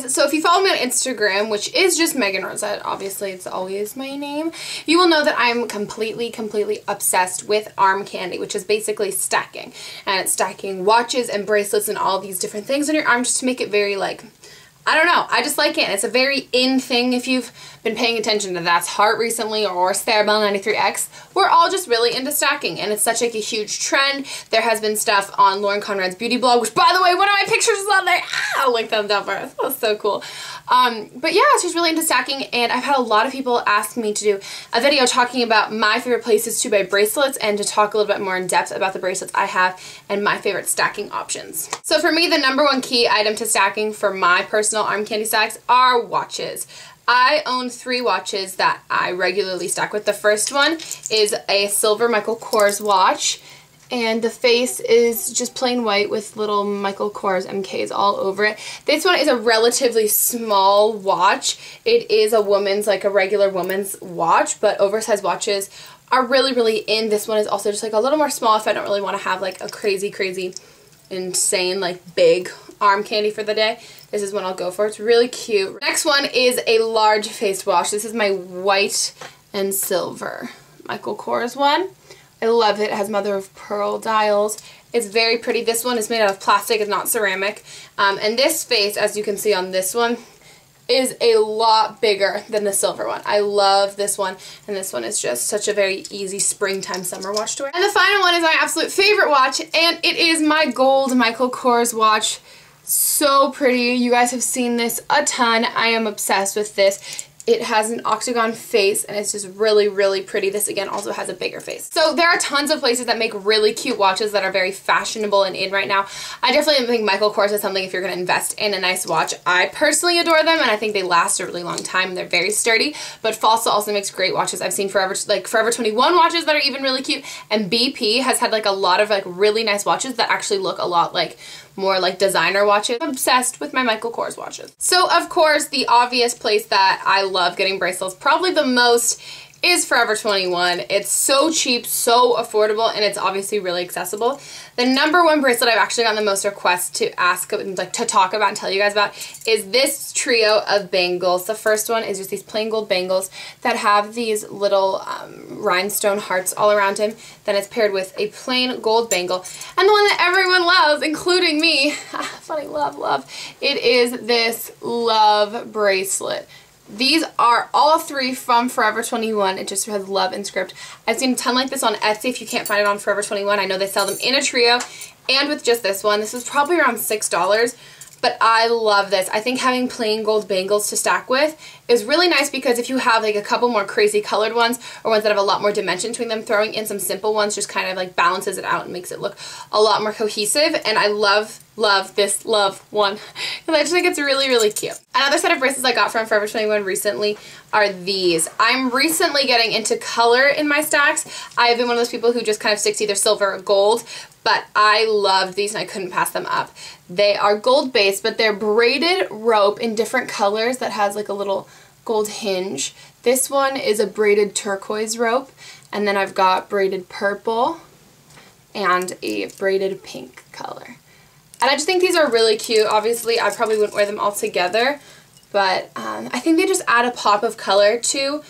guys, so if you follow me on Instagram, which is just Megan Rosette, obviously it's always my name, you will know that I'm completely obsessed with arm candy, which is basically stacking. And it's stacking watches and bracelets and all these different things on your arm just to make it very like, I don't know, I just like it. It's a very in thing if you've been paying attention to That's Heart recently or Starabelle 93X. We're all just really into stacking and it's such like a huge trend. There has been stuff on Lauren Conrad's beauty blog, which by the way, one of my pictures is on there. I'll link them down for us. That was so cool. But yeah, she's really into stacking and I've had a lot of people ask me to do a video talking about my favorite places to buy bracelets and to talk a little bit more in depth about the bracelets I have and my favorite stacking options. So for me, the #1 key item to stacking for my personal arm candy stacks are watches. I own 3 watches that I regularly stack with. The first one is a silver Michael Kors watch, and the face is just plain white with little Michael Kors MKs all over it. This one is a relatively small watch. It is a woman's, like a regular woman's watch, but oversized watches are really in. This one is also just like a little more small if I don't really want to have like a crazy, insane, like big arm candy for the day. This is one I'll go for. It's really cute. Next one is a large face watch. This is my white and silver Michael Kors one. I love it. It has mother of pearl dials. It's very pretty. This one is made out of plastic. It's not ceramic. And this face, as you can see on this one, is a lot bigger than the silver one. I love this one, and this one is just such a very easy springtime summer watch to wear. And the final one is my absolute favorite watch, and it is my gold Michael Kors watch. So pretty. You guys have seen this a ton. I am obsessed with this. It has an octagon face and it's just really pretty. This again also has a bigger face. So there are tons of places that make really cute watches that are very fashionable and in right now. I definitely think Michael Kors is something if you're going to invest in a nice watch. I personally adore them and I think they last a really long time and they're very sturdy. But Fossil also makes great watches. I've seen Forever 21 watches that are even really cute, and BP has had like a lot of like really nice watches that actually look a lot like more like designer watches. I'm obsessed with my Michael Kors watches. So of course the obvious place that I love getting bracelets probably the most is Forever 21. It's so cheap, so affordable, and it's obviously really accessible. The #1 bracelet I've actually gotten the most requests to ask, like to talk about and tell you guys about is this trio of bangles. The first one is just these plain gold bangles that have these little rhinestone hearts all around them. Then it's paired with a plain gold bangle. And the one that everyone loves, including me, funny love, it is this love bracelet. These are all 3 from Forever 21. It just has love in script. I've seen a ton like this on Etsy. If you can't find it on Forever 21, I know they sell them in a trio and with just this one. This was probably around $6, but I love this. I think having plain gold bangles to stack with is really nice because if you have like a couple more crazy colored ones or ones that have a lot more dimension between them, throwing in some simple ones just kind of like balances it out and makes it look a lot more cohesive. And I love this love one because I just think it's really cute. Another set of bracelets I got from Forever 21 recently are these. I'm recently getting into color in my stacks. I've been one of those people who just kind of sticks either silver or gold, but I loved these and I couldn't pass them up. They are gold based, but they're braided rope in different colors that has like a little gold hinge. This one is a braided turquoise rope, and then I've got braided purple and a braided pink color. And I just think these are really cute. Obviously, I probably wouldn't wear them all together, but I think they just add a pop of color to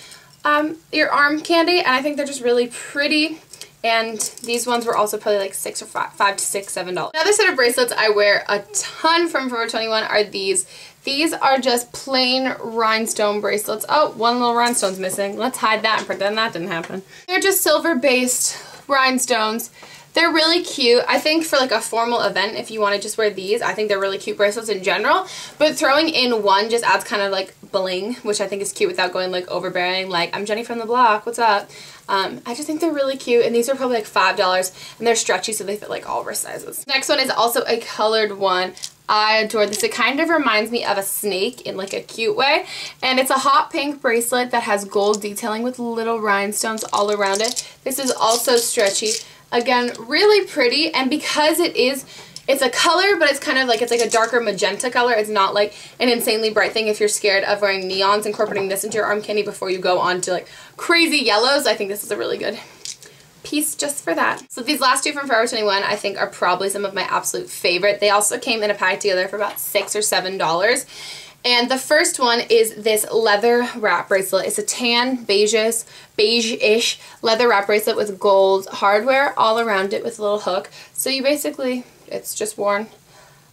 your arm candy, and I think they're just really pretty. And these ones were also probably like $5 to $6, $7. Another set of bracelets I wear a ton from Forever 21 are these. These are just plain rhinestone bracelets. Oh, one little rhinestone's missing. Let's hide that and pretend that didn't happen. They're just silver-based rhinestones. They're really cute. I think for like a formal event, if you want to just wear these, I think they're really cute bracelets in general. But throwing in one just adds kind of like bling, which I think is cute without going like overbearing, like, I'm Jenny from the block, what's up? I just think they're really cute, and these are probably like $5, and they're stretchy so they fit like all wrist sizes. Next one is also a colored one. I adore this. It kind of reminds me of a snake in like a cute way, and it's a hot pink bracelet that has gold detailing with little rhinestones all around it. This is also stretchy. Again, really pretty, and because it's a color, but it's like a darker magenta color. It's not like an insanely bright thing if you're scared of wearing neons, incorporating this into your arm candy before you go on to like crazy yellows. I think this is a really good piece just for that. So these last 2 from Forever 21 I think are probably some of my absolute favorite. They also came in a pack together for about $6 or $7. And the first one is this leather wrap bracelet. It's a tan, beige-ish leather wrap bracelet with gold hardware all around it with a little hook. So you basically, it's just worn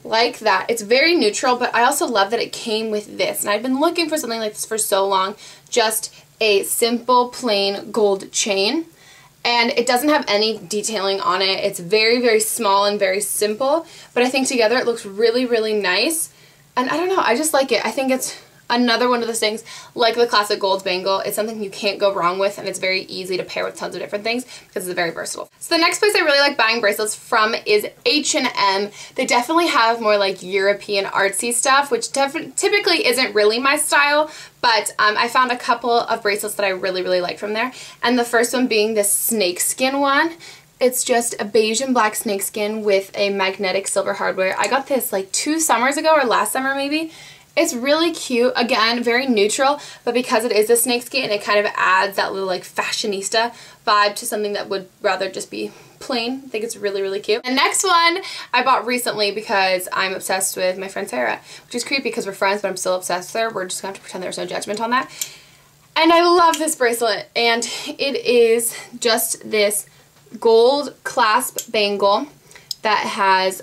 like that. It's very neutral, but I also love that it came with this. And I've been looking for something like this for so long. Just a simple, plain gold chain. And it doesn't have any detailing on it. It's very, very small and very simple. But I think together it looks really, really nice. And I don't know, I just like it. I think it's another one of those things, like the classic gold bangle. It's something you can't go wrong with, and it's very easy to pair with tons of different things because it's very versatile. So the next place I really like buying bracelets from is H&M. They definitely have more like European artsy stuff, which typically isn't really my style, but I found a couple of bracelets that I really, really like from there. And the first one being this snakeskin one. It's just a beige and black snakeskin with a magnetic silver hardware. I got this like 2 summers ago, or last summer maybe. It's really cute. Again, very neutral, but because it is a snakeskin, it kind of adds that little like fashionista vibe to something that would rather just be plain. I think it's really, really cute. The next one I bought recently because I'm obsessed with my friend Sarah, which is creepy because we're friends, but I'm still obsessed with her. We're just going to have to pretend there's no judgment on that. And I love this bracelet, and it is just this gold clasp bangle that has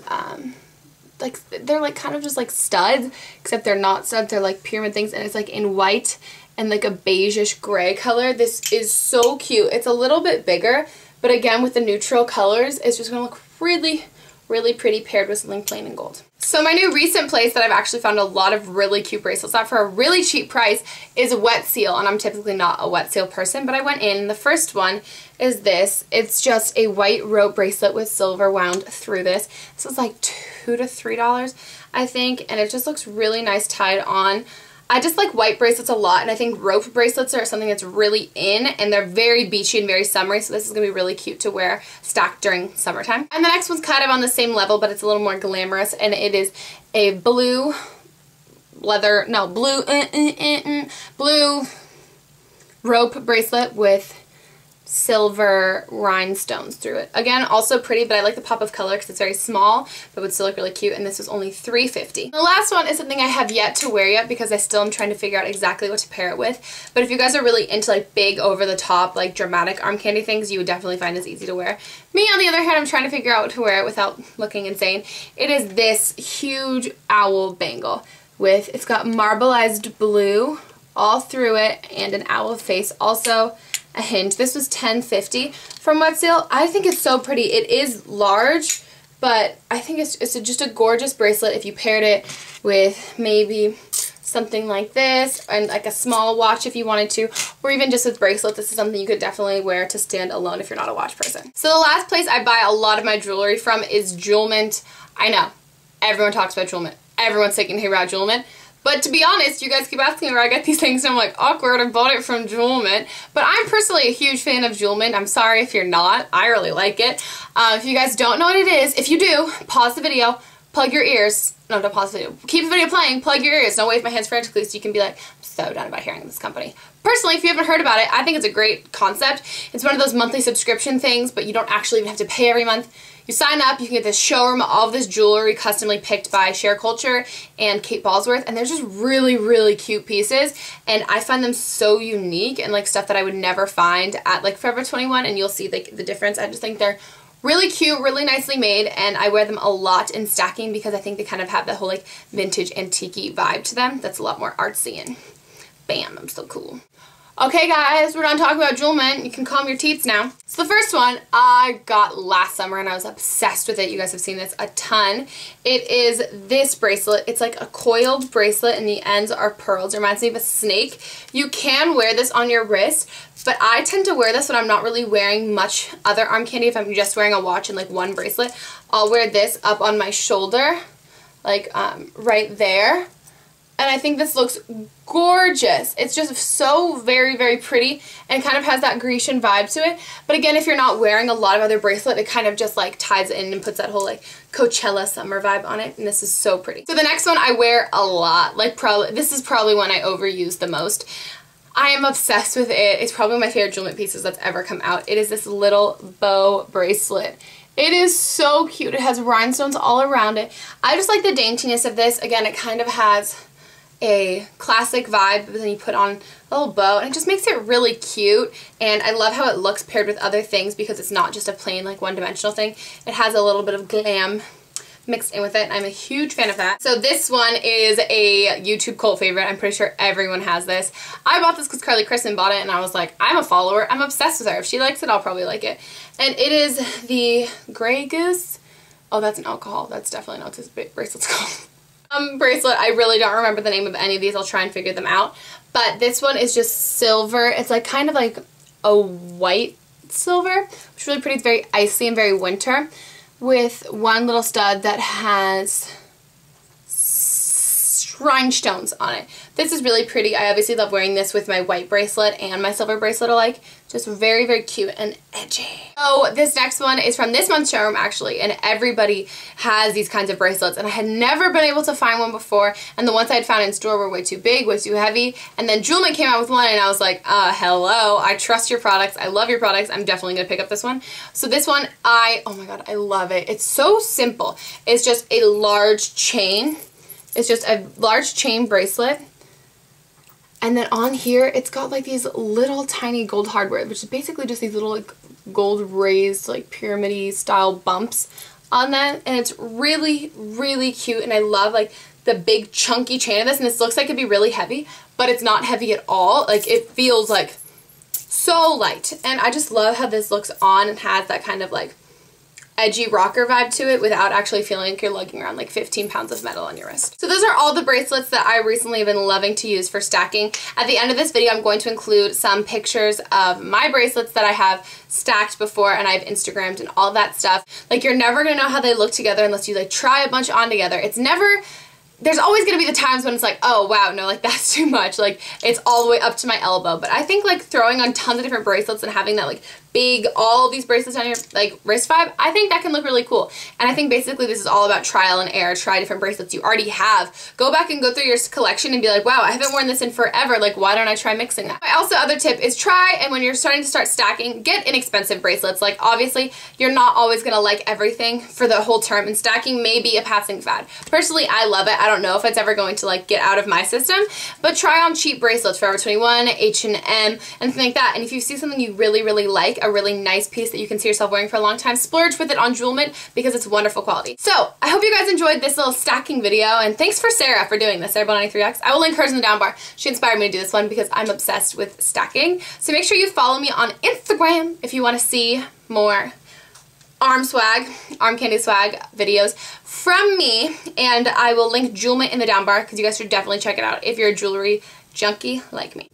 like, they're like kind of just like studs, except they're not studs, they're like pyramid things, and it's like in white and like a beigeish gray color. This is so cute. It's a little bit bigger, but again with the neutral colors, it's just gonna look really, really pretty paired with something plain and gold. So my new recent place that I've actually found a lot of really cute bracelets at for a really cheap price is Wet Seal, and I'm typically not a Wet Seal person, but I went in, and the first one is this. It's just a white rope bracelet with silver wound through this. This is like $2 to $3, I think, and it just looks really nice tied on. I just like white bracelets a lot, and I think rope bracelets are something that's really in, and they're very beachy and very summery, so this is going to be really cute to wear stacked during summertime. And the next one's kind of on the same level, but it's a little more glamorous, and it is a blue leather, no, blue rope bracelet with silver rhinestones through it. Again, also pretty, but I like the pop of color because it's very small, but would still look really cute, and this was only $3.50. The last one is something I have yet to wear yet because I still am trying to figure out exactly what to pair it with, but if you guys are really into like big, over-the-top, like dramatic arm candy things, you would definitely find this easy to wear. Me, on the other hand, I'm trying to figure out what to wear it without looking insane. It is this huge owl bangle with, it's got marbleized blue all through it and an owl face, also a hinge. This was $10.50 from Wet Seal. I think it's so pretty. It is large, but I think it's just a gorgeous bracelet if you paired it with maybe something like this and like a small watch if you wanted to, or even just with bracelet. This is something you could definitely wear to stand alone if you're not a watch person. So the last place I buy a lot of my jewelry from is JewelMint. I know, everyone talks about JewelMint. Everyone's saying, hey, about JewelMint. But to be honest, you guys keep asking me where I get these things, and I'm like, awkward, I bought it from JewelMint. But I'm personally a huge fan of JewelMint. I'm sorry if you're not. I really like it. If you guys don't know what it is, if you do, pause the video, plug your ears. No, don't pause the video. Keep the video playing, plug your ears. Don't wave my hands frantically so you can be like, I'm so done about hearing this company. Personally, if you haven't heard about it, I think it's a great concept. It's one of those monthly subscription things, but you don't actually even have to pay every month. You sign up, you can get this showroom of all of this jewelry customly picked by Share Culture and Kate Ballsworth, and they're just really, really cute pieces, and I find them so unique and like stuff that I would never find at like Forever 21, and you'll see like the difference. I just think they're really cute, really nicely made, and I wear them a lot in stacking because I think they kind of have that whole like vintage antique-y vibe to them that's a lot more artsy, and bam, I'm so cool. Okay guys, we're done talking about JewelMint. You can calm your teats now. So the first one I got last summer and I was obsessed with it. You guys have seen this a ton. It is this bracelet. It's like a coiled bracelet and the ends are pearls. It reminds me of a snake. You can wear this on your wrist, but I tend to wear this when I'm not really wearing much other arm candy. If I'm just wearing a watch and like one bracelet, I'll wear this up on my shoulder, like right there. And I think this looks gorgeous. It's just so very, very pretty and kind of has that Grecian vibe to it. But again, if you're not wearing a lot of other bracelet, it kind of just like ties it in and puts that whole like Coachella summer vibe on it. And this is so pretty. So the next one I wear a lot. Like this is probably one I overuse the most. I am obsessed with it. It's probably my favorite JewelMint pieces that's ever come out. It is this little bow bracelet. It is so cute. It has rhinestones all around it. I just like the daintiness of this. Again, it kind of has a classic vibe, but then you put on a little bow, and it just makes it really cute. And I love how it looks paired with other things because it's not just a plain like one-dimensional thing. It has a little bit of glam mixed in with it. I'm a huge fan of that. So this one is a YouTube cult favorite. I'm pretty sure everyone has this. I bought this because Carly Kristen bought it, and I was like, I'm a follower. I'm obsessed with her. If she likes it, I'll probably like it. And it is the Grey Goose. Oh, that's an alcohol. That's definitely not what this bracelet's called. Bracelet. I really don't remember the name of any of these. I'll try and figure them out. But this one is just silver. It's like kind of like a white silver, which is really pretty. It's very icy and very winter, with one little stud that has rhinestones on it. This is really pretty. I obviously love wearing this with my white bracelet and my silver bracelet alike. Just very, very cute and edgy. Oh, this next one is from this month's showroom actually, and everybody has these kinds of bracelets, and I had never been able to find one before, and the ones I had found in store were way too big, way too heavy, and then JewelMint came out with one, and I was like, hello, I trust your products, I love your products, I'm definitely gonna pick up this one. So this one, oh my god, I love it. It's so simple. It's just a large chain. It's just a large chain bracelet. And then on here, it's got like these little tiny gold hardware, which is basically just these little like gold raised like pyramid-y style bumps on that. And it's really, really cute. And I love like the big chunky chain of this. And this looks like it'd be really heavy, but it's not heavy at all. Like it feels like so light. And I just love how this looks on and has that kind of like edgy rocker vibe to it without actually feeling like you're lugging around like 15 pounds of metal on your wrist. So those are all the bracelets that I recently have been loving to use for stacking. At the end of this video, I'm going to include some pictures of my bracelets that I have stacked before, and I've Instagrammed and all that stuff. Like, you're never gonna know how they look together unless you like try a bunch on together. It's never, there's always going to be the times when it's like, oh wow, no, like that's too much, like it's all the way up to my elbow. But I think like throwing on tons of different bracelets and having that like big, all these bracelets on your like wrist vibe, I think that can look really cool. And I think basically this is all about trial and error. Try different bracelets you already have. Go back and go through your collection and be like, wow, I haven't worn this in forever, like why don't I try mixing that? My also other tip is try, and when you're starting to start stacking, get inexpensive bracelets. Like obviously you're not always gonna like everything for the whole term, and stacking may be a passing fad. Personally, I love it. I don't know if it's ever going to like get out of my system, but try on cheap bracelets, Forever 21, H&M, anything like that. And if you see something you really, really like, a really nice piece that you can see yourself wearing for a long time, splurge with it on JewelMint because it's wonderful quality. So I hope you guys enjoyed this little stacking video, and thanks for Sarah for doing this, Sarah93X. I will link hers in the down bar. She inspired me to do this one because I'm obsessed with stacking. So make sure you follow me on Instagram if you want to see more arm candy swag videos from me, and I will link JewelMint in the down bar because you guys should definitely check it out if you're a jewelry junkie like me.